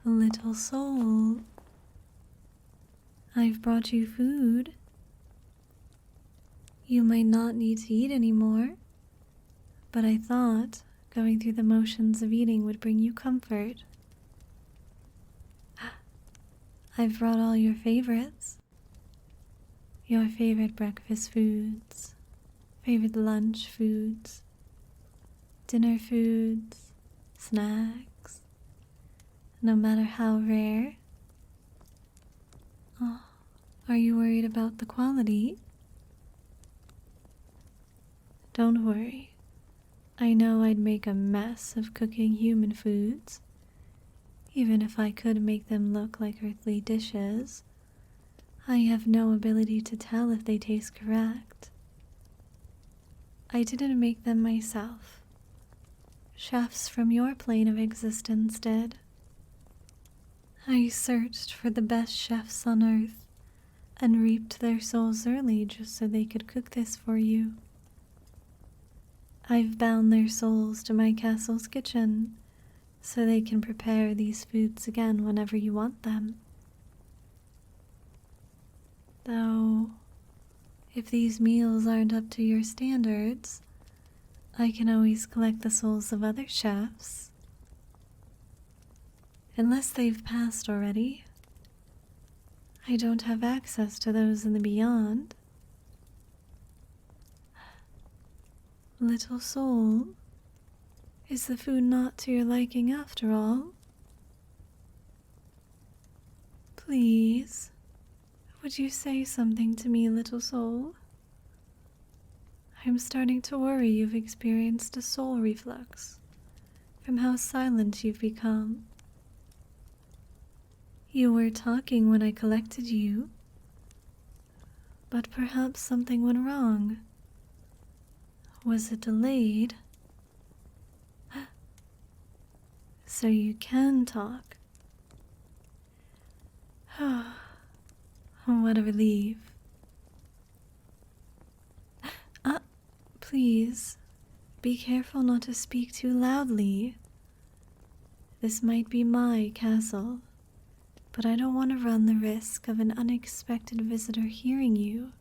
Little soul, I've brought you food. You might not need to eat anymore, but I thought going through the motions of eating would bring you comfort. I've brought all your favorites. Your favorite breakfast foods, favorite lunch foods, dinner foods, snacks, no matter how rare. Oh, are you worried about the quality? Don't worry. I know I'd make a mess of cooking human foods, even if I could make them look like earthly dishes. I have no ability to tell if they taste correct. I didn't make them myself. Chefs from your plane of existence did. I searched for the best chefs on Earth and reaped their souls early just so they could cook this for you. I've bound their souls to my castle's kitchen so they can prepare these foods again whenever you want them. Though, if these meals aren't up to your standards, I can always collect the souls of other chefs. Unless they've passed already, I don't have access to those in the beyond. Little soul, is the food not to your liking after all? Please, would you say something to me, little soul? I'm starting to worry you've experienced a soul reflux from how silent you've become. You were talking when I collected you, but perhaps something went wrong. Was it delayed? So you can talk. What a relief. Please, be careful not to speak too loudly. This might be my castle, but I don't want to run the risk of an unexpected visitor hearing you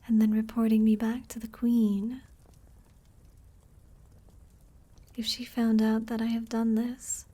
and then reporting me back to the Queen. If she found out that I have done this,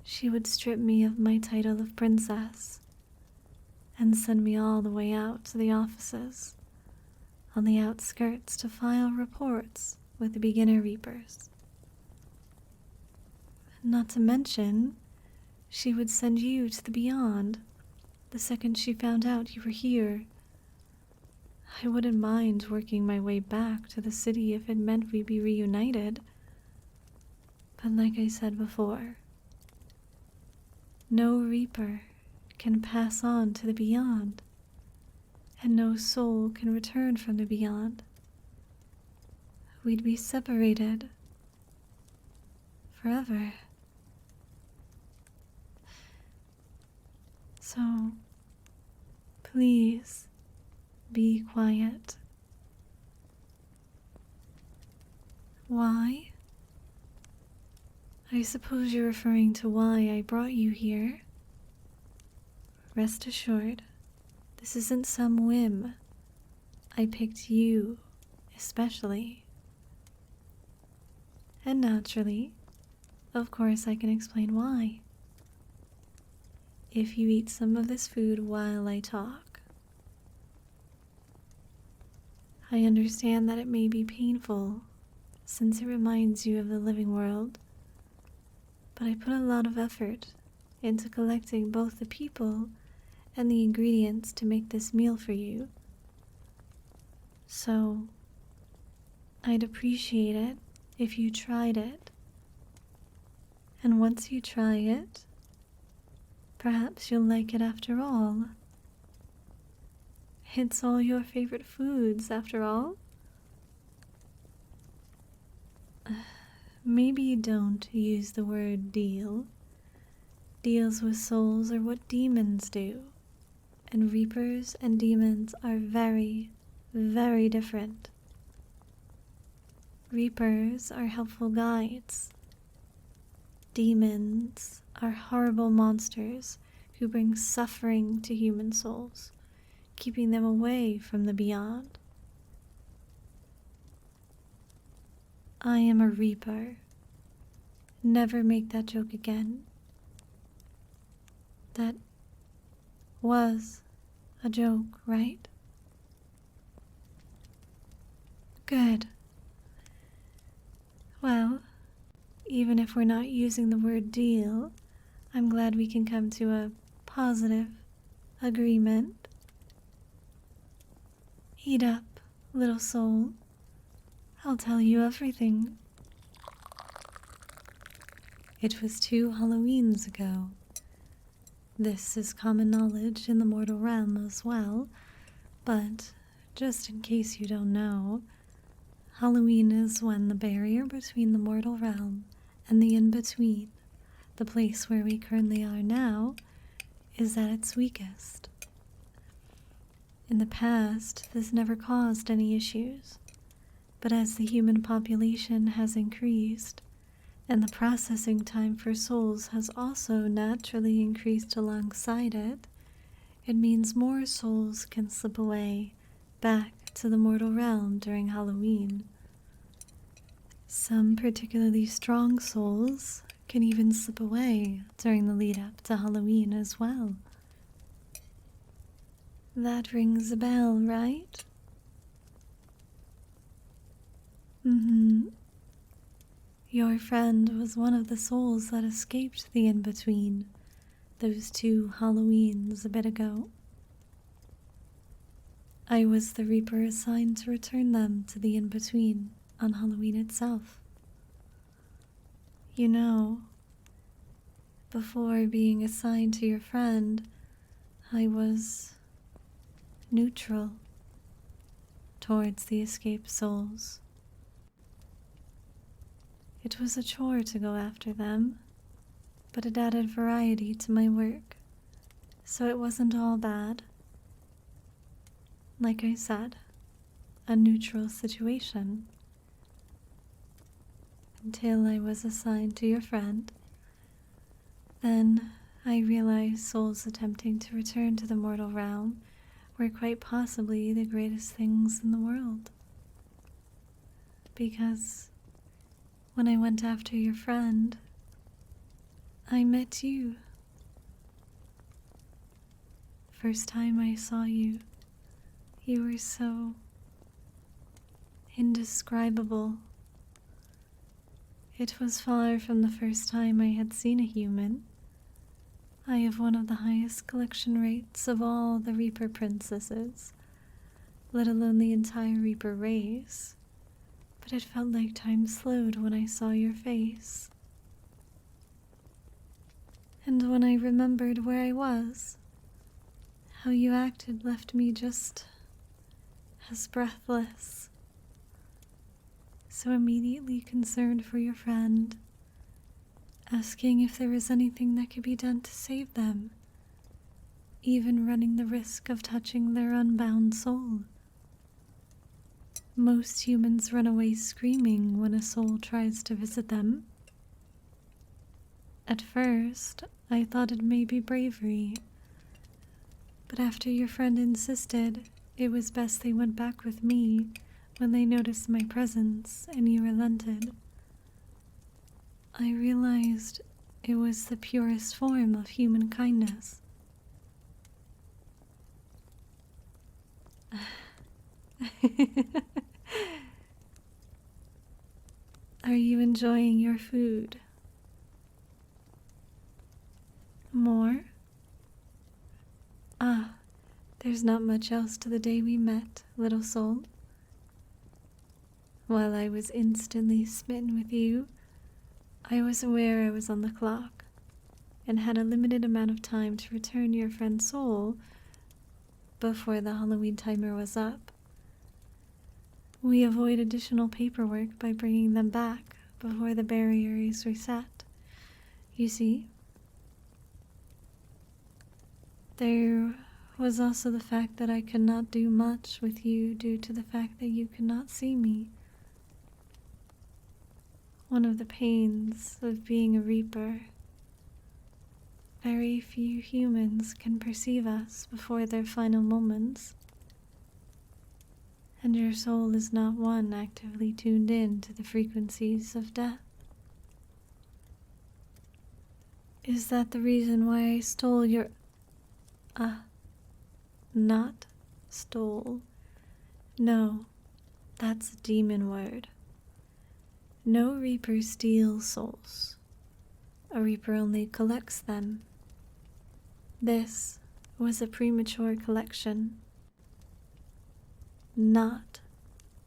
she would strip me of my title of princess and send me all the way out to the offices on the outskirts to file reports with the beginner reapers. Not to mention, she would send you to the beyond the second she found out you were here. I wouldn't mind working my way back to the city if it meant we'd be reunited. But like I said before, no reaper can pass on to the beyond, and no soul can return from the beyond. We'd be separated forever. So, please be quiet. Why? I suppose you're referring to why I brought you here. Rest assured, this isn't some whim. I picked you, especially. And naturally, of course I can explain why. If you eat some of this food while I talk. I understand that it may be painful, since it reminds you of the living world, but I put a lot of effort into collecting both the people and the ingredients to make this meal for you. So, I'd appreciate it if you tried it. And once you try it, perhaps you'll like it after all. It's all your favorite foods, after all. Maybe don't use the word deal. Deals with souls are what demons do, and reapers and demons are very, very different. Reapers are helpful guides. Demons are horrible monsters who bring suffering to human souls, keeping them away from the beyond. I am a reaper. Never make that joke again. That was a joke, right? Good. Well, even if we're not using the word deal, I'm glad we can come to a positive agreement. Eat up, little soul. I'll tell you everything. It was 2 Halloweens ago. This is common knowledge in the mortal realm as well, but just in case you don't know, Halloween is when the barrier between the mortal realm and the in-between, the place where we currently are now, is at its weakest. In the past, this never caused any issues, but as the human population has increased, and the processing time for souls has also naturally increased alongside it, it means more souls can slip away back to the mortal realm during Halloween. Some particularly strong souls can even slip away during the lead up to Halloween as well. That rings a bell, right? Your friend was one of the souls that escaped the in-between those 2 Halloweens a bit ago. I was the Reaper assigned to return them to the in-between on Halloween itself. You know, before being assigned to your friend, I was neutral towards the escaped souls. It was a chore to go after them, but it added variety to my work, so it wasn't all bad. Like I said, a neutral situation. Until I was assigned to your friend. Then I realized souls attempting to return to the mortal realm were quite possibly the greatest things in the world. Because when I went after your friend, I met you. First time I saw you, you were so indescribable. It was far from the first time I had seen a human. I have one of the highest collection rates of all the Reaper princesses, let alone the entire Reaper race, but it felt like time slowed when I saw your face. And when I remembered where I was, how you acted left me just as breathless, so immediately concerned for your friend, asking if there was anything that could be done to save them, even running the risk of touching their unbound soul. Most humans run away screaming when a soul tries to visit them. At first, I thought it may be bravery, but after your friend insisted, it was best they went back with me when they noticed my presence and you relented. I realized it was the purest form of human kindness. Are you enjoying your food? More? There's not much else to the day we met, little soul. While I was instantly smitten with you, I was aware I was on the clock, and had a limited amount of time to return your friend's soul before the Halloween timer was up. We avoid additional paperwork by bringing them back before the barrier is reset. You see? There was also the fact that I could not do much with you due to the fact that you could not see me. one of the pains of being a reaper. Very few humans can perceive us before their final moments, and your soul is not one actively tuned in to the frequencies of death. Is that the reason why I stole your... not stole. No, that's a demon word. No reaper steals souls. A reaper only collects them. This was a premature collection, not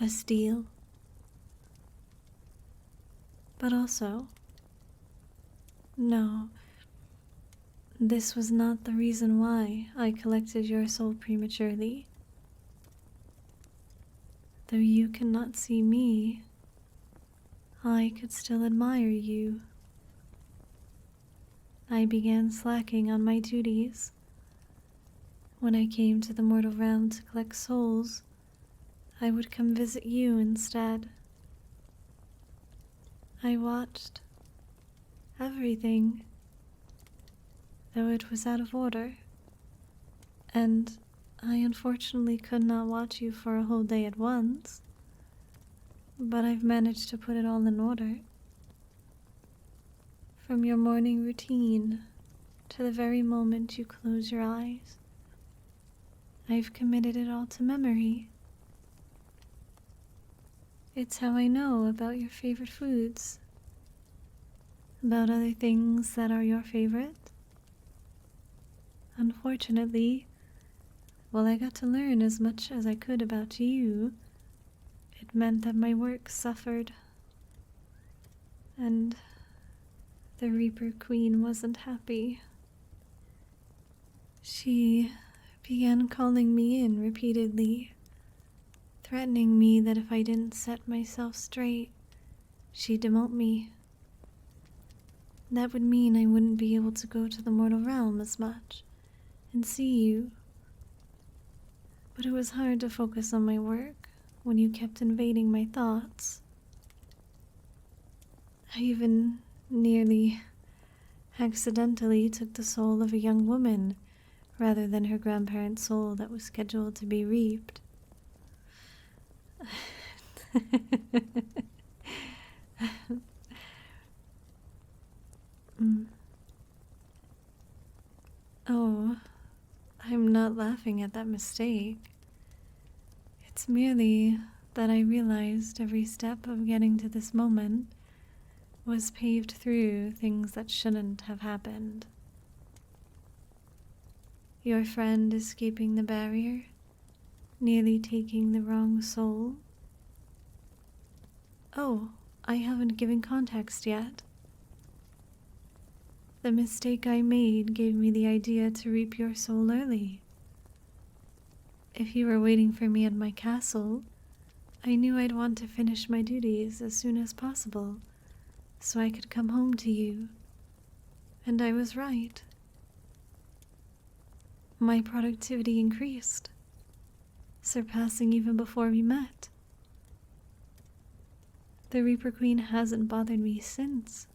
a steal. But also, no, this was not the reason why I collected your soul prematurely. Though you cannot see me, I could still admire you. I began slacking on my duties. When I came to the mortal realm to collect souls, I would come visit you instead. I watched everything, though it was out of order, and I unfortunately could not watch you for a whole day at once, but I've managed to put it all in order. From your morning routine to the very moment you close your eyes, I've committed it all to memory. It's how I know about your favorite foods, about other things that are your favorite. Unfortunately, while I got to learn as much as I could about you, it meant that my work suffered, and the Reaper Queen wasn't happy. She began calling me in repeatedly, threatening me that if I didn't set myself straight, she'd demote me. That would mean I wouldn't be able to go to the mortal realm as much and see you. But it was hard to focus on my work when you kept invading my thoughts. I even nearly accidentally took the soul of a young woman rather than her grandparent's soul that was scheduled to be reaped. Oh, I'm not laughing at that mistake. It's merely that I realized every step of getting to this moment was paved through things that shouldn't have happened. Your friend escaping the barrier, nearly taking the wrong soul. Oh, I haven't given context yet. The mistake I made gave me the idea to reap your soul early. If you were waiting for me at my castle, I knew I'd want to finish my duties as soon as possible, so I could come home to you. And I was right. My productivity increased, surpassing even before we met. The Reaper Queen hasn't bothered me since,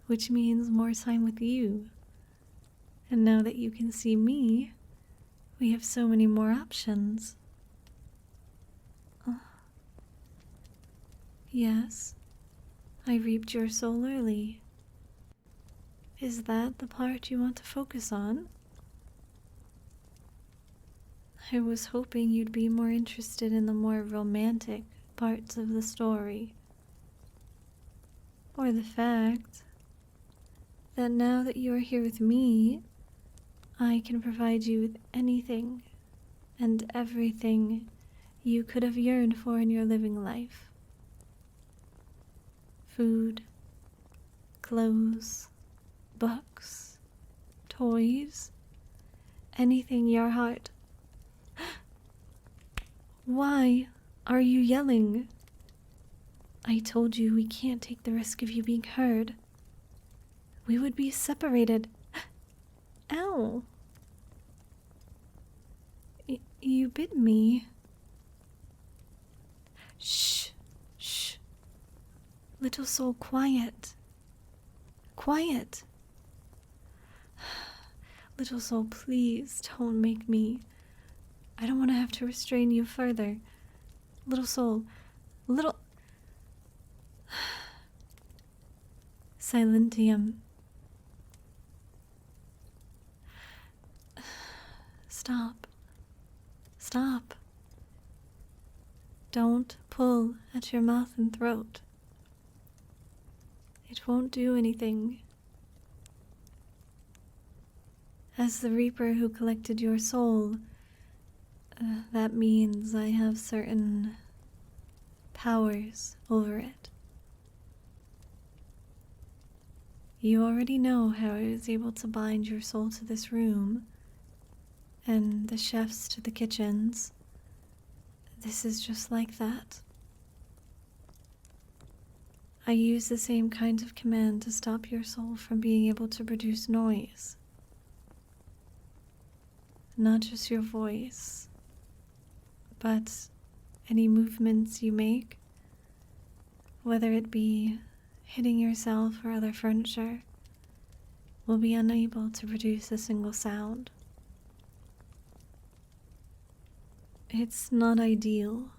which means more time with you. And now that you can see me, we have so many more options. Yes, I reaped your soul early. Is that the part you want to focus on? I was hoping you'd be more interested in the more romantic parts of the story. Or the fact that now that you are here with me, I can provide you with anything and everything you could have yearned for in your living life. Food, clothes, books, toys, anything your heart. Why are you yelling? I told you we can't take the risk of you being heard. We would be separated. Ow! You bit me. Shh, shh, Little soul, quiet. Quiet. Little soul, please don't make me. I don't want to have to restrain you further. Little soul, little... Silentium. Stop. Stop. Don't pull at your mouth and throat. It won't do anything. As the Reaper who collected your soul, that means I have certain powers over it. You already know how I was able to bind your soul to this room, and the chefs to the kitchens. This is just like that. I use the same kind of command to stop your soul from being able to produce noise. Not just your voice, but any movements you make, whether it be hitting yourself or other furniture, will be unable to produce a single sound. It's not ideal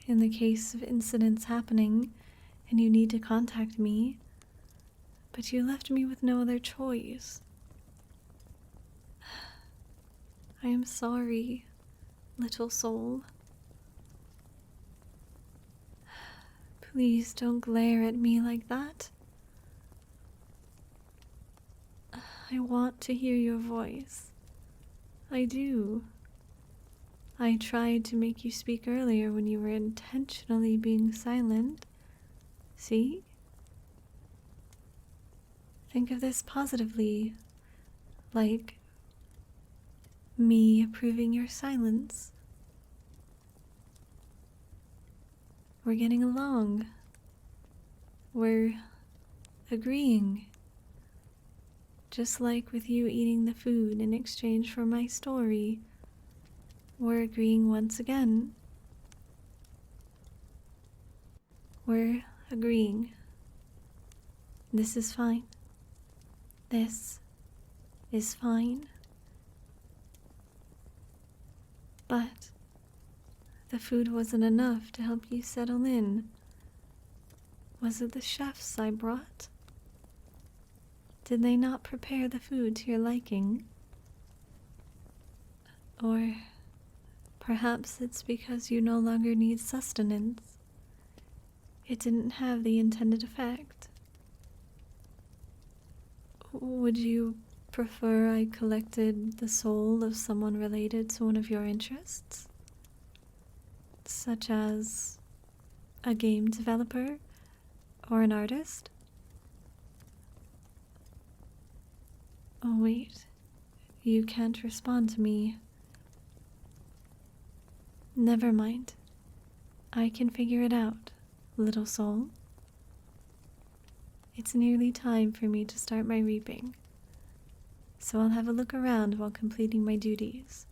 in the case of incidents happening and you need to contact me, but you left me with no other choice. I am sorry, little soul. Please don't glare at me like that. I want to hear your voice. I do. I tried to make you speak earlier when you were intentionally being silent. See? Think of this positively, like me approving your silence. We're getting along. We're agreeing. Just like with you eating the food in exchange for my story, we're agreeing once again. We're agreeing. This is fine. This is fine. But the food wasn't enough to help you settle in. Was it the chefs I brought? Did they not prepare the food to your liking? Or perhaps it's because you no longer need sustenance. It didn't have the intended effect. Would you prefer I collected the soul of someone related to one of your interests? Such as a game developer or an artist? Oh wait, you can't respond to me. Never mind. I can figure it out, little soul. It's nearly time for me to start my reaping, so I'll have a look around while completing my duties.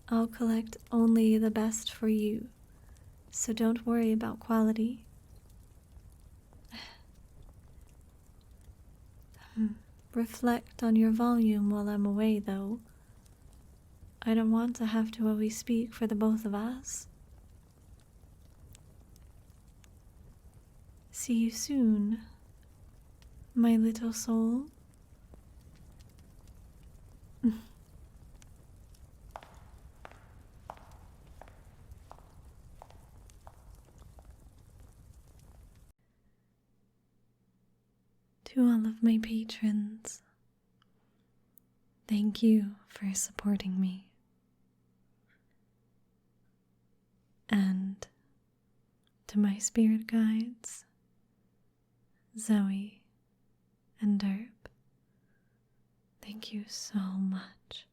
I'll collect only the best for you, so don't worry about quality. Reflect on your volume while I'm away, though. I don't want to have to always speak for the both of us. See you soon, my little soul. To all of my patrons, thank you for supporting me. And to my spirit guides, Zoe and Derp, thank you so much.